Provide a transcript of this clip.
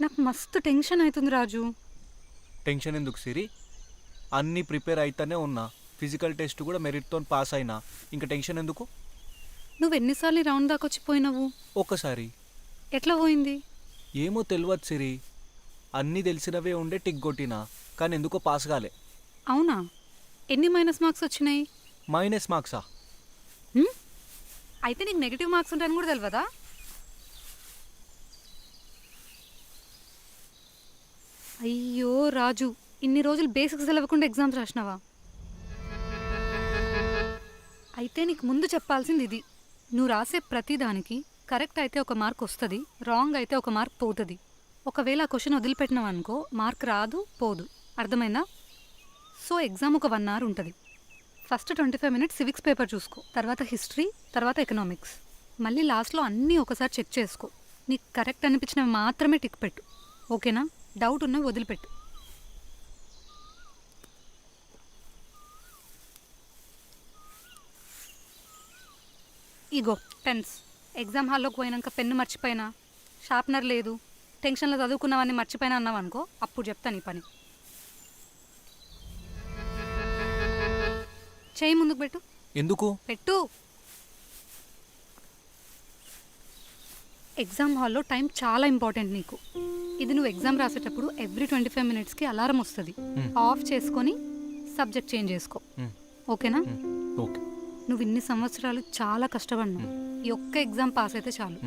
నాకు మస్తు టెన్షన్ అవుతుంది రాజు. టెన్షన్ ఎందుకు సిరి? అన్నీ ప్రిపేర్ అయితేనే ఉన్నా. ఫిజికల్ టెస్ట్ కూడా మెరిట్తో పాస్ అయినా. ఇంకా టెన్షన్ ఎందుకు? నువ్వు ఎన్నిసార్లు ఈ రౌండ్ దాకా వచ్చిపోయినావు? ఒక్కసారి. ఎట్లా పోయింది? ఏమో తెలియదు సిరి. అన్నీ తెలిసినవే ఉండే టిక్ కొట్టినా, కానీ ఎందుకో పాస్ కాలే. అవునా? ఎన్ని మైనస్ మార్క్స్ వచ్చినాయి? మైనస్ మార్క్సా? హ్మ్? అయితే నీకు నెగిటివ్ మార్క్స్ ఉంటాయని కూడా తెలియదా? అయ్యో రాజు, ఇన్ని రోజులు బేసిక్స్ తెలవకుండా ఎగ్జామ్స్ రాసినావా? అయితే నీకు ముందు చెప్పాల్సింది ఇది. నువ్వు రాసే ప్రతిదానికి కరెక్ట్ అయితే ఒక మార్క్ వస్తుంది, రాంగ్ అయితే ఒక మార్క్ పోతుంది. ఒకవేళ ఆ క్వశ్చన్ వదిలిపెట్టినావు అనుకో మార్క్ రాదు, పోదు. అర్థమైందా? సో ఎగ్జామ్ ఒక 1 అవర్ ఉంటుంది. ఫస్ట్ 25 మినిట్స్ సివిక్స్ పేపర్ చూసుకో, తర్వాత హిస్టరీ, తర్వాత ఎకనామిక్స్. మళ్ళీ లాస్ట్లో అన్నీ ఒకసారి చెక్ చేసుకో. నీకు కరెక్ట్ అనిపించినవి మాత్రమే టిక్ పెట్టు. ఓకేనా? డౌట్ ఉన్నవి వదిలిపెట్టు. ఇగో పెన్స్. ఎగ్జామ్ హాల్లోకి పోయినాక పెన్ను మర్చిపోయినా, షార్ప్నర్ లేదు, టెన్షన్లో చదువుకున్నవన్నీ మర్చిపోయినా అన్నావు అనుకో, అప్పుడు చెప్తాను ఈ పని. చేయి ముందుకు పెట్టు. ఎందుకు? పెట్టు. ఎగ్జామ్ హాల్లో టైం చాలా ఇంపార్టెంట్ నీకు. ఇది నువ్వు ఎగ్జామ్ రాసేటప్పుడు ఎవ్రీ 25 మినిట్స్కి అలారం వస్తుంది. ఆఫ్ చేసుకొని సబ్జెక్ట్ చేంజ్ చేసుకో. ఓకేనా? ఓకే. నువ్వు ఇన్ని సంవత్సరాలు చాలా కష్టపడినావు. ఈ ఒక్క ఎగ్జామ్ పాస్ అయితే చాలు.